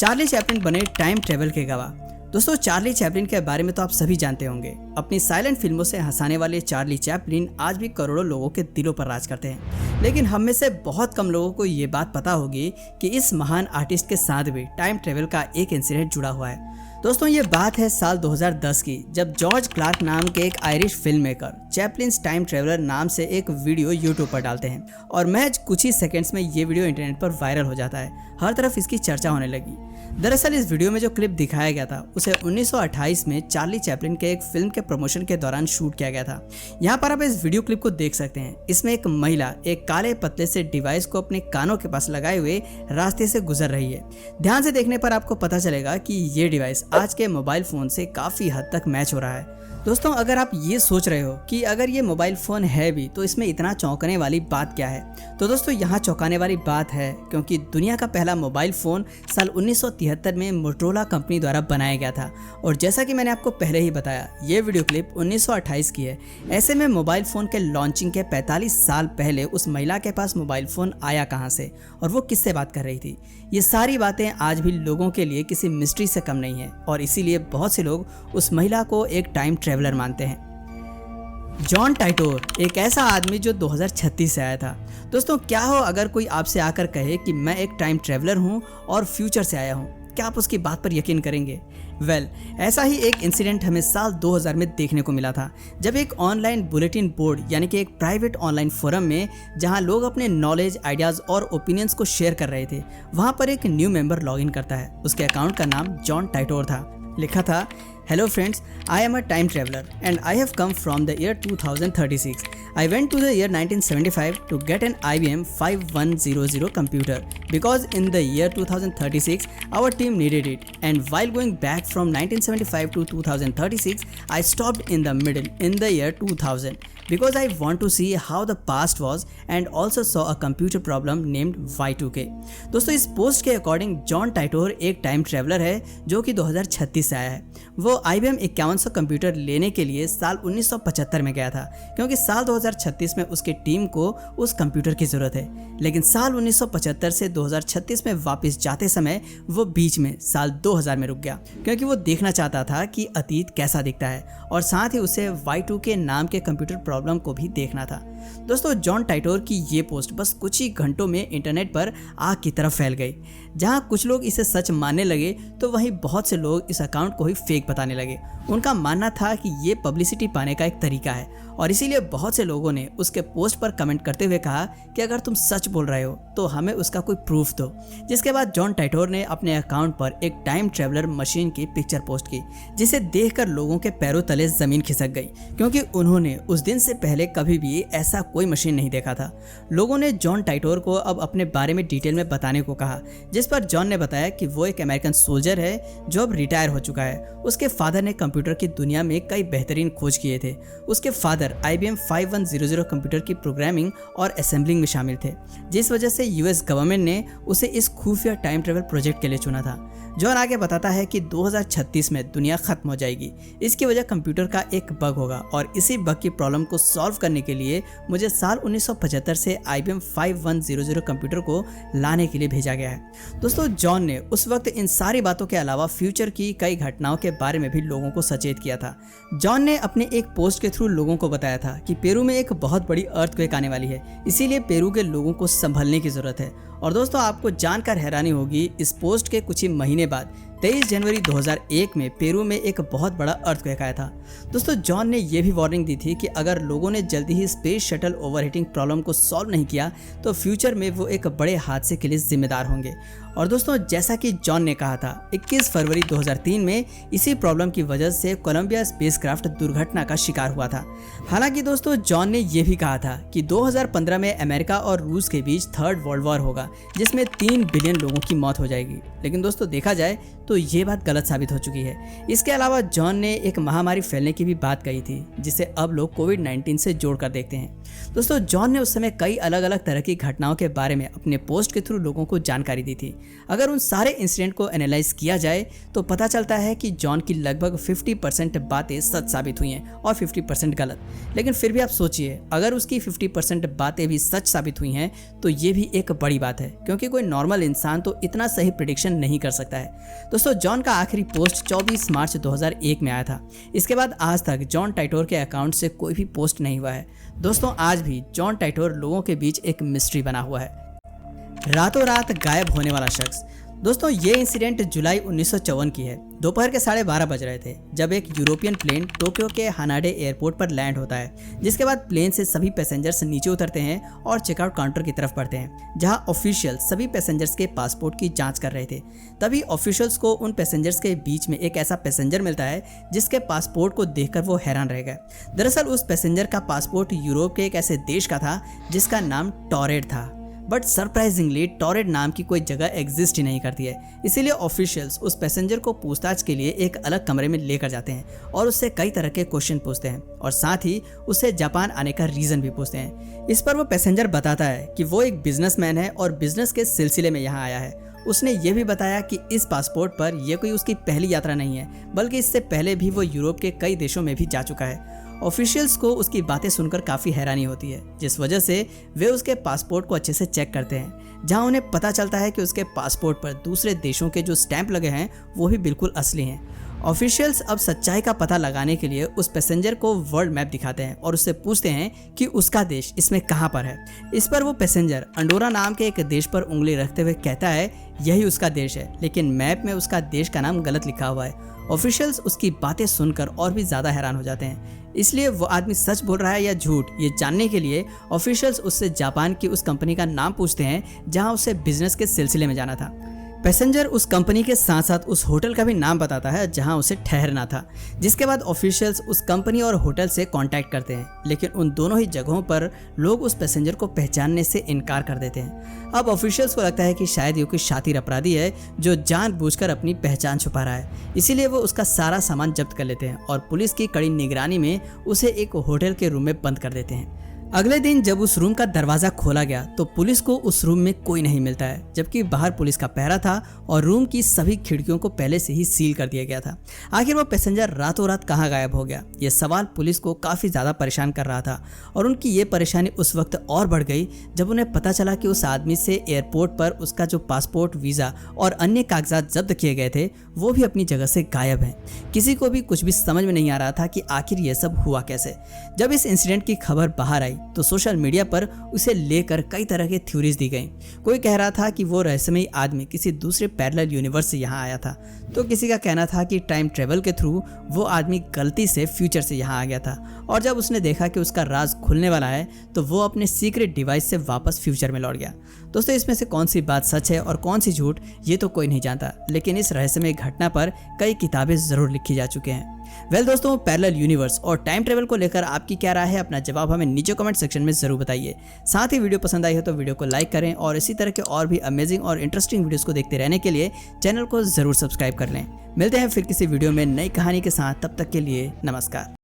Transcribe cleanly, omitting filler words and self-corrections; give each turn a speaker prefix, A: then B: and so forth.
A: Charlie Chaplin बने time travel के गवाह। दोस्तों, चार्ली चैपलिन के बारे में तो आप सभी जानते होंगे। अपनी साइलेंट फिल्मों से हंसाने वाले चार्ली चैपलिन आज भी करोड़ों लोगों के दिलों पर राज करते हैं। लेकिन हम में से बहुत कम लोगों को ये बात पता होगी कि इस महान आर्टिस्ट के साथ भी टाइम ट्रेवल का एक इंसिडेंट जुड़ा हुआ है। दोस्तों, ये बात है साल 2010 की, जब जॉर्ज क्लार्क नाम के एक Irish film maker Chaplin's Time Traveller नाम से एक वीडियो यूट्यूब पर डालते हैं और महज कुछ ही सेकंड्स में ये वीडियो इंटरनेट पर वायरल हो जाता है। हर तरफ इसकी चर्चा होने लगी। दरअसल इस वीडियो में जो क्लिप दिखाया गया था उसे 1928 में चार्ली चैपलिन के एक फिल्म के प्रमोशन के दौरान शूट किया गया था। यहाँ पर आप इस वीडियो क्लिप को देख सकते हैं। इसमें एक महिला एक काले पतले से डिवाइस को अपने कानों के पास लगाए हुए रास्ते से गुजर रही है। ध्यान से देखने पर आपको पता चलेगा कि ये डिवाइस आज के मोबाइल फोन से काफी हद तक मैच हो रहा है। दोस्तों, अगर आप ये सोच रहे हो कि अगर ये मोबाइल फ़ोन है भी तो इसमें इतना चौंकने वाली बात क्या है, तो दोस्तों यहाँ चौंकाने वाली बात है क्योंकि दुनिया का पहला मोबाइल फ़ोन साल 1973 में मोटोरोला कंपनी द्वारा बनाया गया था। और जैसा कि मैंने आपको पहले ही बताया, ये वीडियो क्लिप 1928 की है। ऐसे में मोबाइल फ़ोन के लॉन्चिंग के 45 साल पहले उस महिला के पास मोबाइल फ़ोन आया कहाँ से और वो किससे बात कर रही थी, ये सारी बातें आज भी लोगों के लिए किसी मिस्ट्री से कम नहीं है। और इसीलिए बहुत से लोग उस महिला को एक टाइम ट्रेवलर मानते हैं। जॉन टाइटोर एक ऐसा आदमी जो 2036 से आया था। दोस्तों, क्या हो अगर कोई आपसे आकर कहे कि मैं एक टाइम ट्रेवलर हूं और फ्यूचर से आया हूं, क्या आप उसकी बात पर यकीन करेंगे? ऐसा ही एक इंसिडेंट हमें साल 2000 में देखने को मिला था, जब एक ऑनलाइन बुलेटिन बोर्ड यानी कि एक प्राइवेट ऑनलाइन फोरम में जहां लोग अपने नॉलेज, आइडियाज़ और ओपिनियंस को शेयर कर रहे थे, वहां पर एक न्यू मेंबर लॉगिन करता है। उसके अकाउंट का नाम जॉन टाइटोर था। लिखा था, Hello friends, I am a time traveler and I have come from the year 2036. I went to the year 1975 to get an IBM 5100 computer because in the year 2036 our team needed it, and while going back from 1975 to 2036 I stopped in the middle in the year 2000 because I want to see how the past was and also saw a computer problem named Y2K. दोस्तों, इस post के according John टाइटोर एक time traveller है जो कि 2036 से आया है। वो IBM 5100 कंप्यूटर लेने के लिए साल 1975 में गया था क्योंकि साल 2036 में उसकी टीम को उस कंप्यूटर की ज़रूरत है। लेकिन साल 1975 से 2036 में वापस जाते समय वो बीच में साल 2000 में रुक गया क्योंकि वो देखना चाहता था कि अतीत कैसा दिखता है और साथ ही उसे Y2K नाम के कंप्यूटर प्रॉब्लम को भी देखना था। दोस्तों, जॉन टाइटोर की ये पोस्ट बस कुछ ही घंटों में इंटरनेट पर आग की तरफ फैल गई। जहां कुछ लोग इसे सच मानने लगे तो वहीं बहुत से लोग इस अकाउंट को ही फेक बताने लगे। उनका मानना था कि ये पब्लिसिटी पाने का एक तरीका है और इसीलिए बहुत से लोगों ने उसके पोस्ट पर कमेंट करते हुए कहा कि अगर तुम सच बोल रहे हो तो हमें उसका कोई प्रूफ दो। जिसके बाद जॉन टाइटोर ने अपने अकाउंट पर एक टाइम ट्रेवलर मशीन की पिक्चर पोस्ट की, जिसे देखकर लोगों के पैरों तले जमीन खिसक गई क्योंकि उन्होंने उस दिन से पहले कभी भी ऐसा कोई मशीन नहीं देखा था। लोगों ने जॉन टाइटोर को अब अपने बारे में डिटेल में बताने को कहा, जिस पर जॉन ने बताया कि वो एक अमेरिकन सोल्जर है जो अब रिटायर हो चुका है। उसके फादर ने कंप्यूटर की दुनिया में कई बेहतरीन खोज किए थे। उसके फादर IBM 5100 कंप्यूटर की प्रोग्रामिंग और असेंबलिंग में शामिल थे, जिस वजह से US गवर्नमेंट ने उसे इस खुफिया टाइम ट्रेवल प्रोजेक्ट के लिए चुना था। जॉन आगे बताता है कि 2036 में दुनिया खत्म हो जाएगी। इसकी वजह कंप्यूटर का एक बग होगा और इसी बग की प्रॉब्लम को सॉल्व करने के लिए मुझे साल 1975 से IBM 5100 कंप्यूटर को लाने के लिए भेजा गया है। दोस्तों, जॉन ने उस वक्त इन सारी बातों के अलावा फ्यूचर की कई घटनाओं के बारे में भी लोगों को सचेत किया था। जॉन ने अपने एक पोस्ट के थ्रू लोगों को बताया था कि पेरू में एक बहुत बड़ी अर्थक्वेक आने वाली है, इसीलिए पेरू के लोगों को संभलने की जरूरत है। और दोस्तों, आपको जानकर हैरानी होगी, इस पोस्ट के कुछ ही महीने बाद 23 जनवरी 2001 में पेरू में एक बहुत बड़ा अर्थक्वेक आया था। दोस्तों, जॉन ने यह भी वार्निंग दी थी कि अगर लोगों ने जल्दी ही स्पेस शटल ओवरहीटिंग प्रॉब्लम को सॉल्व नहीं किया तो फ्यूचर में वो एक बड़े हादसे के लिए जिम्मेदार होंगे। और दोस्तों, जैसा कि जॉन ने कहा था, 21 फरवरी 2003 में इसी प्रॉब्लम की वजह से कोलंबिया स्पेसक्राफ्ट दुर्घटना का शिकार हुआ था। हालांकि दोस्तों, जॉन ने यह भी कहा था कि 2015 में अमेरिका और रूस के बीच थर्ड वर्ल्ड वॉर होगा जिसमें 3 बिलियन लोगों की मौत हो जाएगी। लेकिन दोस्तों, देखा जाए तो ये बात गलत साबित हो चुकी है। इसके अलावा जॉन ने एक महामारी फैलने की भी बात कही थी, जिसे अब लोग कोविड-19 से जोड़कर देखते हैं। दोस्तों, जॉन ने उस समय कई अलग अलग तरह की घटनाओं के बारे में अपने पोस्ट के थ्रू लोगों को जानकारी दी थी। अगर उन सारे इंसिडेंट को एनालाइज किया जाए तो पता चलता है कि जॉन की लगभग 50% बातें सच साबित हुई हैं और 50% गलत। लेकिन फिर भी आप सोचिए, अगर उसकी 50% बातें भी सच साबित हुई हैं तो ये भी एक बड़ी बात है, क्योंकि कोई नॉर्मल इंसान तो इतना सही प्रेडिक्शन नहीं कर सकता है। दोस्तों, जॉन का आखिरी पोस्ट 24 मार्च 2001 में आया था। इसके बाद आज तक जॉन टाइटोर के अकाउंट से कोई भी पोस्ट नहीं हुआ है। दोस्तों, आज भी जॉन टाइटोर लोगों के बीच एक मिस्ट्री बना हुआ है। रातों रात गायब होने वाला शख्स। दोस्तों, ये इंसिडेंट जुलाई 1954 की है। दोपहर के 12:30 बज रहे थे जब एक यूरोपियन प्लेन टोक्यो के हानाडे एयरपोर्ट पर लैंड होता है, जिसके बाद प्लेन से सभी पैसेंजर्स नीचे उतरते हैं और चेकआउट काउंटर की तरफ बढ़ते हैं, जहां ऑफिशियल सभी पैसेंजर्स के पासपोर्ट की जांच कर रहे थे। तभी ऑफिशियल्स को उन पैसेंजर्स के बीच में एक ऐसा पैसेंजर मिलता है जिसके पासपोर्ट को देखकर वो हैरान रह गए। दरअसल उस पैसेंजर का पासपोर्ट यूरोप के एक ऐसे देश का था जिसका नाम टॉरेड था। बट सरप्राइजिंगली टॉरेड नाम की कोई जगह एग्जिस्ट ही नहीं करती है। इसीलिए ऑफिशियल्स उस पैसेंजर को पूछताछ के लिए एक अलग कमरे में लेकर जाते हैं और उससे कई तरह के क्वेश्चन पूछते हैं और साथ ही उससे जापान आने का रीज़न भी पूछते हैं। इस पर वो पैसेंजर बताता है कि वो एक बिजनेसमैन है और बिजनेस के सिलसिले में यहाँ आया है। उसने ये भी बताया कि इस पासपोर्ट पर यह कोई उसकी पहली यात्रा नहीं है, बल्कि इससे पहले भी वो यूरोप के कई देशों में भी जा चुका है। ऑफिशियल्स को उसकी बातें सुनकर काफ़ी हैरानी होती है, जिस वजह से वे उसके पासपोर्ट को अच्छे से चेक करते हैं, जहां उन्हें पता चलता है कि उसके पासपोर्ट पर दूसरे देशों के जो स्टैंप लगे हैं वो भी बिल्कुल असली हैं। ऑफिशियल्स अब सच्चाई का पता लगाने के लिए उस पैसेंजर को वर्ल्ड मैप दिखाते हैं और उससे पूछते हैं कि उसका देश इसमें कहाँ पर है। इस पर वो पैसेंजर अंडोरा नाम के एक देश पर उंगली रखते हुए कहता है यही उसका देश है, लेकिन मैप में उसका देश का नाम गलत लिखा हुआ है। ऑफिशियल्स उसकी बातें सुनकर और भी ज़्यादा हैरान हो जाते हैं। इसलिए वो आदमी सच बोल रहा है या झूठ, ये जानने के लिए ऑफिशियल्स उससे जापान की उस कंपनी का नाम पूछते हैं जहां उसे बिजनेस के सिलसिले में जाना था। पैसेंजर उस कंपनी के साथ साथ उस होटल का भी नाम बताता है जहां उसे ठहरना था, जिसके बाद ऑफिशियल्स उस कंपनी और होटल से कांटेक्ट करते हैं, लेकिन उन दोनों ही जगहों पर लोग उस पैसेंजर को पहचानने से इनकार कर देते हैं। अब ऑफिशियल्स को लगता है कि शायद ये कोई शातिर अपराधी है जो जानबूझकर अपनी पहचान छुपा रहा है। इसीलिए वो उसका सारा सामान जब्त कर लेते हैं और पुलिस की कड़ी निगरानी में उसे एक होटल के रूम में बंद कर देते हैं। अगले दिन जब उस रूम का दरवाज़ा खोला गया तो पुलिस को उस रूम में कोई नहीं मिलता है, जबकि बाहर पुलिस का पहरा था और रूम की सभी खिड़कियों को पहले से ही सील कर दिया गया था। आखिर वो पैसेंजर रातों रात कहाँ गायब हो गया, ये सवाल पुलिस को काफ़ी ज़्यादा परेशान कर रहा था। और उनकी ये परेशानी उस वक्त और बढ़ गई जब उन्हें पता चला कि उस आदमी से एयरपोर्ट पर उसका जो पासपोर्ट, वीज़ा और अन्य कागजात जब्त किए गए थे वो भी अपनी जगह से गायब हैं। किसी को भी कुछ भी समझ में नहीं आ रहा था कि आखिर ये सब हुआ कैसे। जब इस इंसिडेंट की खबर बाहर आई तो सोशल मीडिया पर उसे लेकर कई तरह के थ्योरीज दी गई। कोई कह रहा था कि वो रहस्यमयी आदमी किसी दूसरे पैरेलल यूनिवर्स से यहाँ आया था, तो किसी का कहना था कि टाइम ट्रेवल के थ्रू वो आदमी गलती से फ्यूचर से यहाँ आ गया था और जब उसने देखा कि उसका राज खुलने वाला है तो वो अपने सीक्रेट डिवाइस से वापस फ्यूचर में लौट गया। दोस्तों, इसमें से कौन सी बात सच है और कौन सी झूठ ये तो कोई नहीं जानता, लेकिन इस रहस्यमय घटना पर कई किताबें जरूर लिखी जा चुके हैं। दोस्तों, पैरेलल यूनिवर्स और टाइम ट्रेवल को लेकर आपकी क्या राय है, अपना जवाब हमें नीचे कमेंट सेक्शन में जरूर बताइए। साथ ही वीडियो पसंद आई हो तो वीडियो को लाइक करें और इसी तरह के और भी अमेजिंग और इंटरेस्टिंग वीडियोस को देखते रहने के लिए चैनल को जरूर सब्सक्राइब कर लें। मिलते हैं फिर किसी वीडियो में नई कहानी के साथ, तब तक के लिए नमस्कार।